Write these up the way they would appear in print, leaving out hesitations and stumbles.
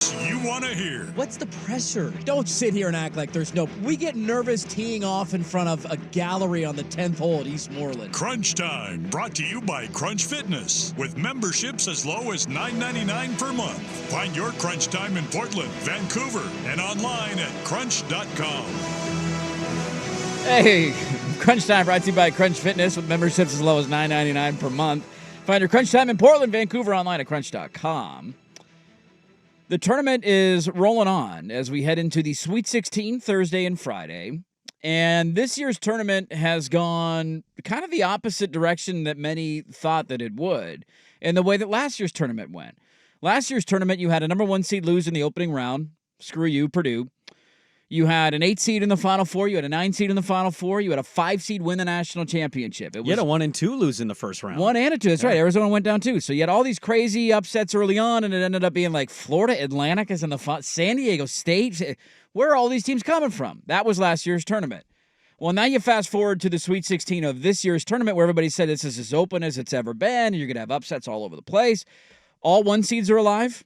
upsets you want to hear. What's the pressure? Don't sit here and act like there's no... We get nervous teeing off in front of a gallery on the 10th hole at Eastmoreland. Crunch Time, brought to you by Crunch Fitness, with memberships as low as $9.99 per month. Find your Crunch Time in Portland, Vancouver, and online at crunch.com. Hey, Crunch Time brought to you by Crunch Fitness, with memberships as low as $9.99 per month. Find your Crunch Time in Portland, Vancouver, online at crunch.com. The tournament is rolling on as we head into the Sweet 16 Thursday and Friday. And this year's tournament has gone kind of the opposite direction that many thought that it would, in the way that last year's tournament went. Last year's tournament, you had a number 1 seed lose in the opening round. Screw you, Purdue. You had an 8 seed in the Final Four. You had a 9 seed in the Final Four. You had a 5 seed win the national championship. You had a 1 and 2 lose in the first round. 1 and a 2. That's right. Arizona went down 2. So you had all these crazy upsets early on, and it ended up being like Florida Atlantic is in the San Diego State. Where are all these teams coming from? That was last year's tournament. Well, now you fast forward to the Sweet 16 of this year's tournament, where everybody said this is as open as it's ever been, and you're going to have upsets all over the place. All 1 seeds are alive.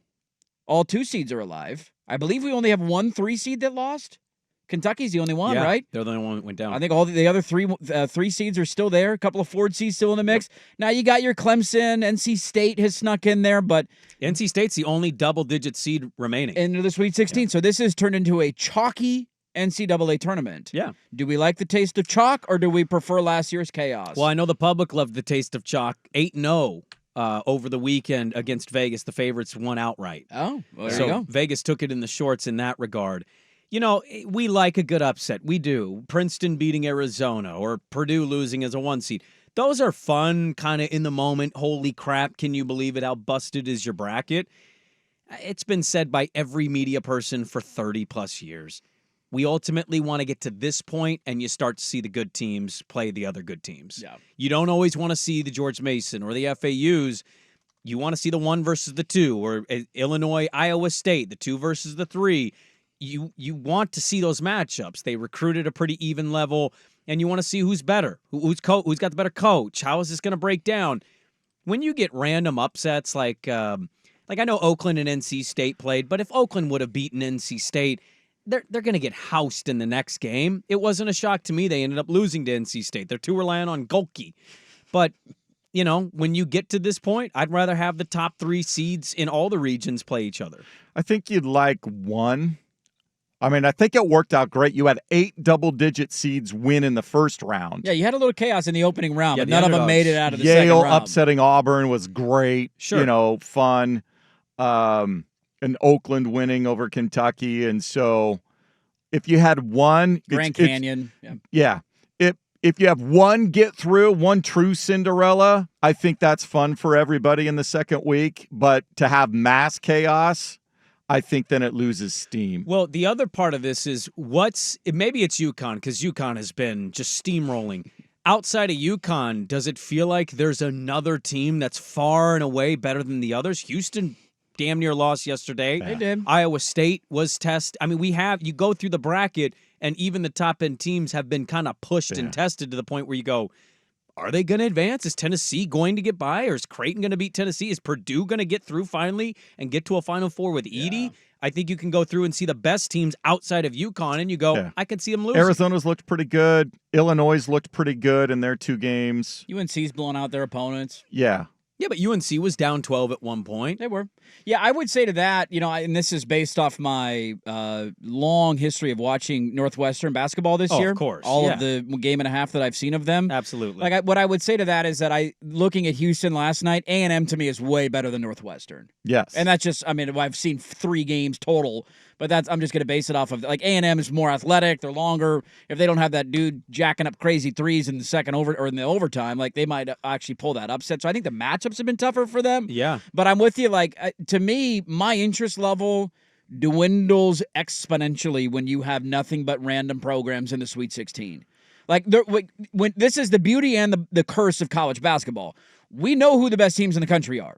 All 2 seeds are alive. I believe we only have 1 3 seed that lost. Kentucky's the only one, right? They're the only one that went down. I think all the other three seeds are still there. A couple of Ford seeds still in the mix. Yep. Now you got your Clemson. NC State has snuck in there, but NC State's the only double-digit seed remaining into the Sweet 16. Yeah. So this has turned into a chalky NCAA tournament. Yeah. Do we like the taste of chalk, or do we prefer last year's chaos? Well, I know the public loved the taste of chalk. 8-0 over the weekend against Vegas. The favorites won outright. Oh, well, there you go. Vegas took it in the shorts in that regard. You know, we like a good upset. We do. Princeton beating Arizona or Purdue losing as a 1 seed. Those are fun, kind of in the moment. Holy crap, can you believe it? How busted is your bracket? It's been said by every media person for 30-plus years. We ultimately want to get to this point, and you start to see the good teams play the other good teams. Yeah. You don't always want to see the George Mason or the FAUs. You want to see the 1 versus the 2, or Illinois, Iowa State, the 2 versus the 3. You want to see those matchups. They recruited a pretty even level, and you want to see who's better, who's got the better coach. How is this going to break down? When you get random upsets like I know Oakland and NC State played, but if Oakland would have beaten NC State, they're going to get housed in the next game. It wasn't a shock to me. They ended up losing to NC State. They're too reliant on Chalky. But you know, when you get to this point, I'd rather have the top 3 seeds in all the regions play each other. I think you'd like 1. I mean, I think it worked out great. You had 8 double-digit seeds win in the first round. Yeah, you had a little chaos in the opening round, but none of them made it out of the second Yale round. upsetting Auburn was great. Sure. Fun. And Oakland winning over Kentucky. And so if you had one... Grand Canyon. Yeah. If you have 1 get through, 1 true Cinderella, I think that's fun for everybody in the second week. But to have mass chaos... I think then it loses steam. Well, the other part of this is maybe it's UConn, because UConn has been just steamrolling. Outside of UConn, does it feel like there's another team that's far and away better than the others? Houston damn near lost yesterday. They did. Iowa State was tested. I mean, you go through the bracket, and even the top-end teams have been kind of pushed and tested to the point where you go, are they going to advance? Is Tennessee going to get by, or is Creighton going to beat Tennessee? Is Purdue going to get through finally and get to a Final Four with Edey? Yeah. I think you can go through and see the best teams outside of UConn, and you go, I can see them losing. Arizona's looked pretty good. Illinois looked pretty good in their 2 games. UNC's blown out their opponents. Yeah. Yeah, but UNC was down 12 at one point. They were. Yeah, I would say to that, and this is based off my long history of watching Northwestern basketball this year. Of course. All of the game and a half that I've seen of them. Absolutely. What I would say to that is that looking at Houston last night, A&M to me is way better than Northwestern. Yes. And that's just, I've seen 3 games total, but I'm just going to base it off of, A&M is more athletic, they're longer. If they don't have that dude jacking up crazy threes in the second or in the overtime, they might actually pull that upset. So I think the matchups have been tougher for them. Yeah. But I'm with you, to me, my interest level dwindles exponentially when you have nothing but random programs in the Sweet 16. When this is the beauty and the curse of college basketball. We know who the best teams in the country are.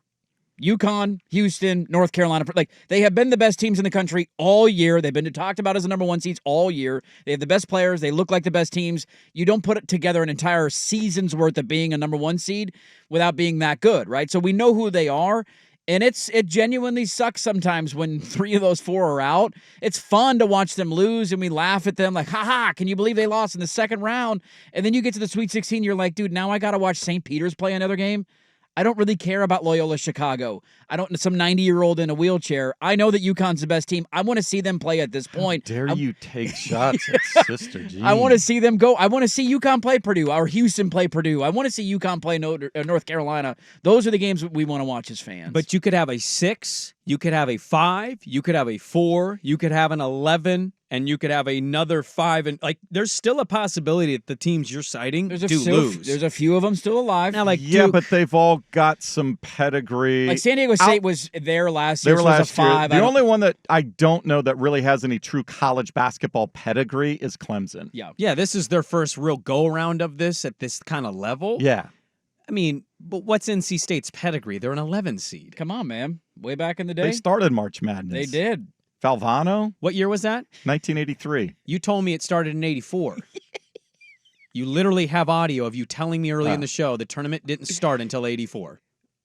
UConn, Houston, North Carolina, they have been the best teams in the country all year. They've been talked about as the number 1 seeds all year. They have the best players. They look like the best teams. You don't put it together an entire season's worth of being a number 1 seed without being that good, right? So we know who they are. And it genuinely sucks sometimes when 3 of those 4 are out. It's fun to watch them lose, and we laugh at them like, ha, can you believe they lost in the second round? And then you get to the Sweet 16, you're like, dude, now I got to watch St. Peter's play another game? I don't really care about Loyola Chicago. I don't some 90-year-old in a wheelchair. I know that UConn's the best team. I want to see them play at this point. How dare you take shots at Sister Jean? I want to see them go. I want to see UConn play Purdue or Houston play Purdue. I want to see UConn play North Carolina. Those are the games that we want to watch as fans. But you could have a 6, you could have a 5, you could have a 4, you could have an 11, and you could have another 5. And like, there's still a possibility that the teams you're citing do lose. There's a few of them still alive. Now, like yeah, Duke, but they've all got some pedigree. Like San Diego State was there last year. They were so it was last a 5. year. The only one that I don't know that really has any true college basketball pedigree is Clemson. Yeah, this is their first real go-around of this at this kind of level. Yeah. I mean, but what's NC State's pedigree? They're an 11 seed. Come on, man. Way back in the day. They started March Madness. They did. Valvano, What year was that? 1983. You told me it started in 84. You literally have audio of you telling me early in the show the tournament didn't start until 84.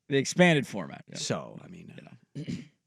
The expanded format. Yeah. So, I mean,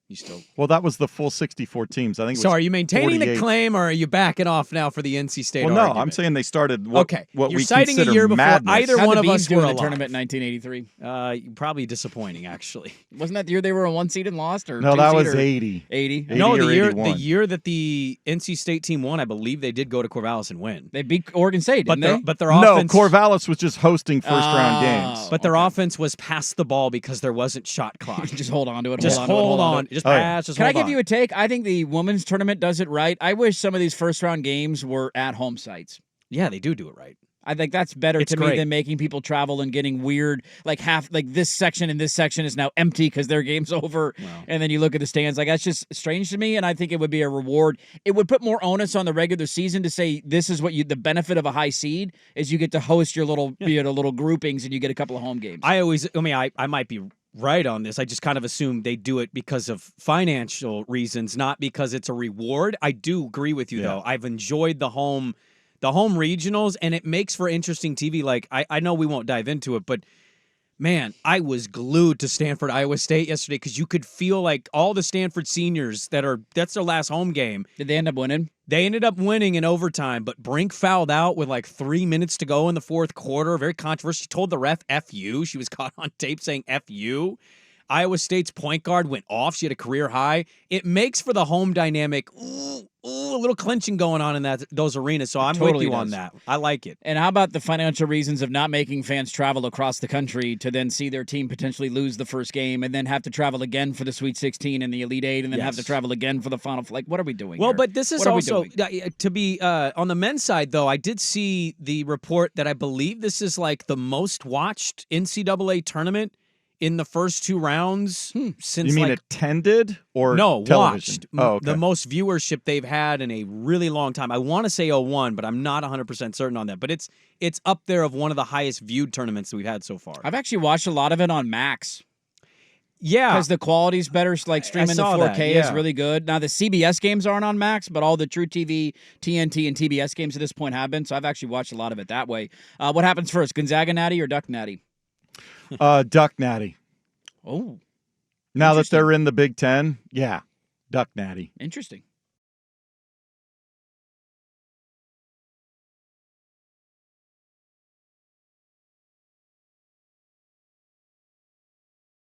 you still... Well, that was the full 64 teams. I think. It was So are you maintaining 48. the claim, or are you backing off now for the NC State Well, no, argument? I'm saying they started what You're we citing a consider year before madness. either How'd one the of Beans us do were in the alive. tournament in 1983. Probably disappointing, actually. Wasn't that the year they were a 1 seed and lost? Or No, 2 that seed was or 80. 80. No, or the year 81. that the NC State team won, I believe they did go to Corvallis and win. They beat Oregon State, But didn't their they? No, offense, Corvallis was just hosting first-round games. but their offense was pass the ball because there wasn't shot clock. Just hold on to it. Just hold on. Just Oh, yeah. pass. Just Can I hold give on. you a take? I think the women's tournament does it right. I wish some of these first-round games were at home sites. Yeah, they do it right. I think that's better It's to me great. than making people travel and getting weird. Like this section and this section is now empty because their game's over. Wow. And then you look at the stands. Like, that's just strange to me. And I think it would be a reward. It would put more onus on the regular season to say this is what the benefit of a high seed is you get to host your little little groupings and you get a couple of home games. I might be right on this. I just kind of assume they do it because of financial reasons, not because it's a reward. I do agree with you though. I've enjoyed the home regionals, and it makes for interesting TV. Like, I know we won't dive into it, but man, I was glued to Stanford, Iowa State yesterday because you could feel like all the Stanford seniors that's their last home game. Did they end up winning? They ended up winning in overtime, but Brink fouled out with like 3 minutes to go in the fourth quarter. Very controversial. She told the ref F you. She was caught on tape saying F you. Iowa State's point guard went off. She had a career high. It makes for the home dynamic. A little clinching going on in those arenas. So I'm totally with you on does. that. I like it. And how about the financial reasons of not making fans travel across the country to then see their team potentially lose the first game and then have to travel again for the Sweet 16 and the Elite Eight and then have to travel again for the Final? Like, what are we doing Well, here? but this is What are we also, doing? to be on the men's side, though, I did see the report that I believe this is like the most watched NCAA tournament in the first 2 rounds since You mean like attended or no television? watched. Oh, okay. The most viewership they've had in a really long time. I want to say 01, but I'm not 100% certain on that. But it's up there of one of the highest viewed tournaments that we've had so far. I've actually watched a lot of it on Max. Yeah, Because the quality's better, like streaming the 4K saw that, is yeah. really good. Now, the CBS games aren't on Max, but all the True TV, TNT, and TBS games at this point have been, so I've actually watched a lot of it that way. What happens first, Gonzaga Natty or Duck Natty? Duck Natty. Oh, Now that Interesting. they're in the Big Ten, Duck Natty. interesting.